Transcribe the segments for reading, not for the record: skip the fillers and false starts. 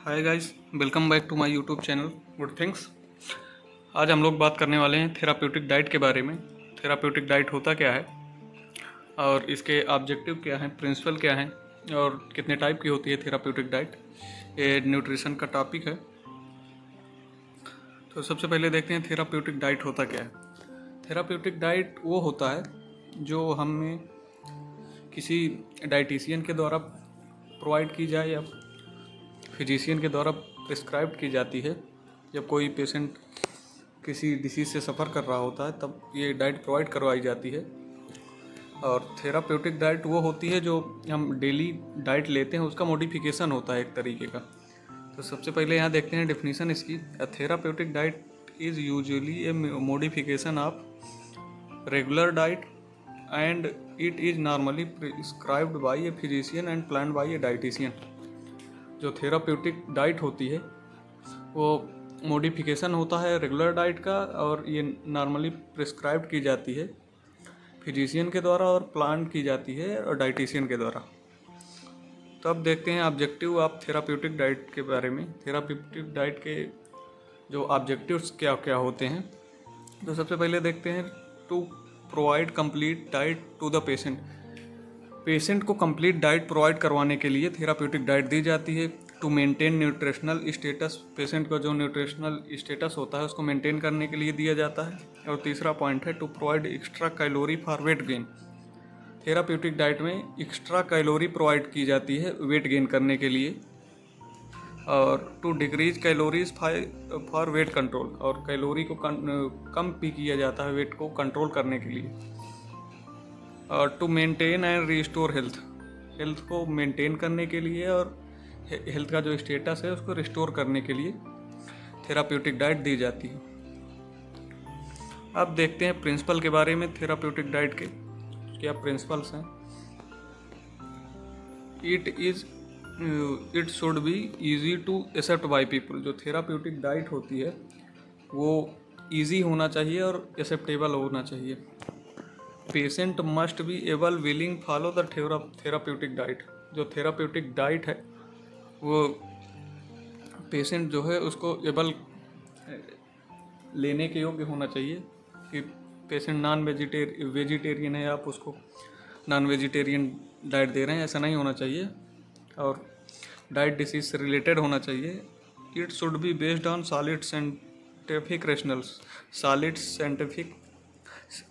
Hi guys, welcome back to my YouTube channel good things. आज हम लोग बात करने वाले हैं थेराप्यूटिक डाइट के बारे में। थेराप्यूटिक डाइट होता क्या है और इसके ऑब्जेक्टिव क्या हैं, प्रिंसिपल क्या हैं और कितने टाइप की होती है थेराप्यूटिक डाइट। ये न्यूट्रिशन का टॉपिक है। तो सबसे पहले देखते हैं थेराप्यूटिक डाइट होता क्या है। थेराप्यूटिक डाइट वो होता है जो हमें किसी डाइटिशियन के द्वारा प्रोवाइड की जाए या फिजिशियन के द्वारा प्रिस्क्राइब की जाती है। जब कोई पेशेंट किसी डिसीज़ से सफ़र कर रहा होता है तब ये डाइट प्रोवाइड करवाई जाती है। और थेराप्यूटिक डाइट वो होती है जो हम डेली डाइट लेते हैं, उसका मॉडिफिकेशन होता है एक तरीके का। तो सबसे पहले यहाँ देखते हैं डेफिनेशन इसकी। Therapeutic diet is usually A modification of regular diet and it is normally prescribed by a physician and planned by A dietitian. जो थेराप्यूटिक डाइट होती है वो मॉडिफिकेशन होता है रेगुलर डाइट का और ये नॉर्मली प्रिस्क्राइब की जाती है फिजिशियन के द्वारा और प्लान की जाती है और डाइटिशियन के द्वारा। तो अब देखते हैं ऑब्जेक्टिव ऑफ थेराप्यूटिक डाइट के बारे में। थेराप्यूटिक डाइट के जो ऑब्जेक्टिव्स क्या क्या होते हैं, तो सबसे पहले देखते हैं to provide complete diet to the patient. Patient को कंप्लीट डाइट प्रोवाइड करवाने के लिए थेराप्यूटिक डाइट दी जाती है। To maintain nutritional status, patient का जो न्यूट्रिशनल स्टेटस होता है उसको मेंटेन करने के लिए दिया जाता है। और तीसरा पॉइंट है to provide extra calorie for weight gain. Therapeutic diet में एक्स्ट्रा कैलोरी प्रोवाइड की जाती है वेट गेन करने के लिए। और to decrease calories for weight control, और कैलोरी को कम भी किया जाता है वेट को कंट्रोल करने के लिए। और to maintain and restore health, health को मेंटेन करने के लिए और हेल्थ का जो स्टेटस है उसको रिस्टोर करने के लिए थेराप्यूटिक डाइट दी जाती है। अब देखते हैं प्रिंसिपल के बारे में। थेराप्यूटिक डाइट के क्या प्रिंसिपल्स हैं। It should be easy to accept by people. जो थेराप्यूटिक डाइट होती है वो इजी होना चाहिए और एक्सेप्टेबल होना चाहिए। Patient must be able willing follow the therapeutic diet. जो थेराप्यूटिक डाइट है वो पेशेंट जो है उसको एबल लेने के योग्य होना चाहिए। कि पेशेंट वेजिटेरियन है, आप उसको नॉन वेजिटेरियन डाइट दे रहे हैं, ऐसा नहीं होना चाहिए। और डाइट डिसीज से रिलेटेड होना चाहिए। It should be based on solid scientific rationales, solid scientific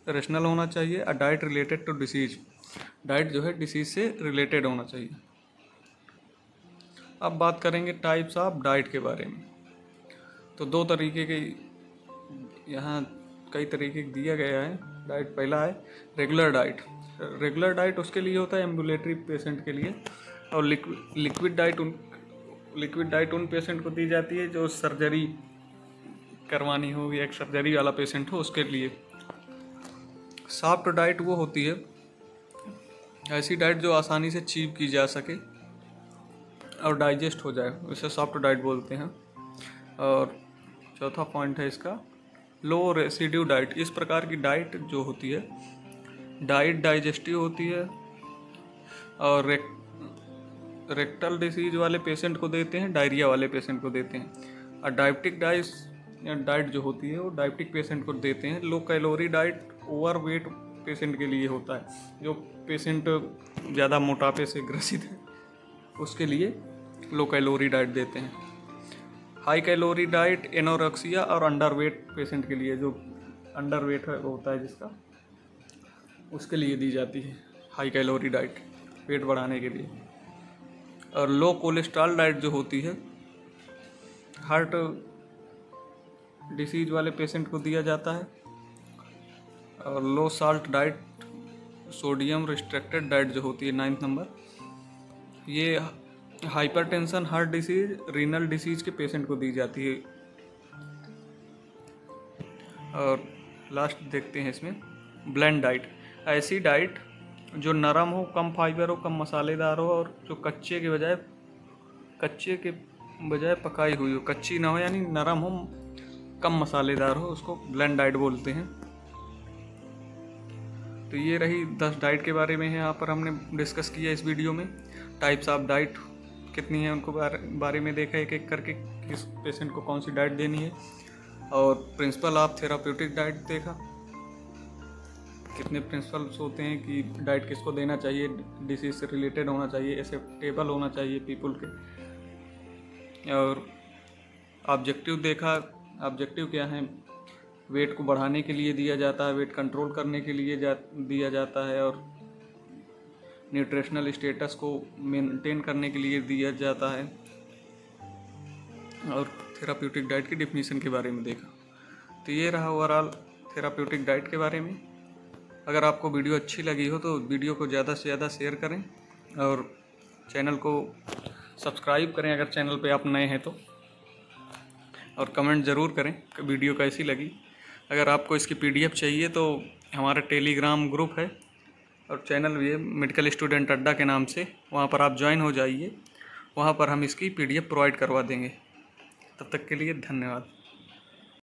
rational होना चाहिए। A diet related to disease, diet जो है डिसीज से रिलेटेड होना चाहिए। अब बात करेंगे टाइप्स ऑफ डाइट के बारे में। तो दो तरीके के यहाँ कई तरीके दिया गया है डाइट। पहला है रेगुलर डाइट। रेगुलर डाइट उसके लिए होता है एम्बुलेटरी पेशेंट के लिए। और लिक्विड डाइट उन पेशेंट को दी जाती है जो सर्जरी करवानी हो या एक सर्जरी वाला पेशेंट हो उसके लिए। सॉफ्ट डाइट वो होती है ऐसी डाइट जो आसानी से चीव की जा सके और डाइजेस्ट हो जाए, उसे सॉफ्ट डाइट बोलते हैं। और चौथा पॉइंट है इसका लो रेसिड्यू डाइट। इस प्रकार की डाइट जो होती है डाइट डाइजेस्टिव होती है और रेक्टल डिसीज वाले पेशेंट को देते हैं, डायरिया वाले पेशेंट को देते हैं। और डायबिटिक डाइट जो होती है वो डायबिटिक पेशेंट को देते हैं। Low calorie diet over weight patient के लिए होता है। जो पेशेंट ज़्यादा मोटापे से ग्रसित है उसके लिए लो कैलोरी डाइट देते हैं। हाई कैलोरी डाइट एनोरेक्सिया और अंडर वेट पेशेंट के लिए, जो अंडर वेट होता है जिसका, उसके लिए दी जाती है हाई कैलोरी डाइट वेट बढ़ाने के लिए। और लो कोलेस्ट्रॉल डाइट जो होती है हार्ट डिसीज वाले पेशेंट को दिया जाता है। और low salt diet, sodium restricted diet जो होती है 9 नंबर, ये hypertension, heart disease, renal disease के पेशेंट को दी जाती है। और लास्ट देखते हैं इसमें ब्लेंड डाइट। ऐसी डाइट जो नरम हो, कम फाइबर हो, कम मसालेदार हो और जो कच्चे के बजाय पकाई हुई हो, कच्ची ना हो यानी नरम हो, कम मसालेदार हो, उसको ब्लेंड डाइट बोलते हैं। तो ये रही 10 डाइट के बारे में है यहाँ पर हमने डिस्कस किया इस वीडियो में। टाइप्स ऑफ डाइट कितनी है उनको बारे में देखा एक एक करके, किस पेशेंट को कौन सी डाइट देनी है। और प्रिंसिपल ऑफ थेराप्यूटिक डाइट देखा, कितने प्रिंसिपल्स होते हैं कि डाइट किसको देना चाहिए, डिसीज से रिलेटेड होना चाहिए, एक्सेप्टेबल होना चाहिए पीपल के। और ऑब्जेक्टिव देखा, ऑब्जेक्टिव क्या है, वेट को बढ़ाने के लिए दिया जाता है, वेट कंट्रोल करने के लिए दिया जाता है, और न्यूट्रिशनल स्टेटस को मेंटेन करने के लिए दिया जाता है। और थेराप्यूटिक डाइट की डिफिनीशन के बारे में देखा। तो ये रहा ओवरऑल थेराप्यूटिक डाइट के बारे में। अगर आपको वीडियो अच्छी लगी हो तो वीडियो को ज़्यादा से ज़्यादा शेयर करें और चैनल को सब्सक्राइब करें अगर चैनल पे आप नए हैं तो, और कमेंट ज़रूर करें कि वीडियो कैसी लगी। अगर आपको इसकी PDF चाहिए तो हमारा टेलीग्राम ग्रुप है और चैनल भी है मेडिकल स्टूडेंट अड्डा के नाम से, वहाँ पर आप ज्वाइन हो जाइए, वहाँ पर हम इसकी PDF प्रोवाइड करवा देंगे। तब तक के लिए धन्यवाद।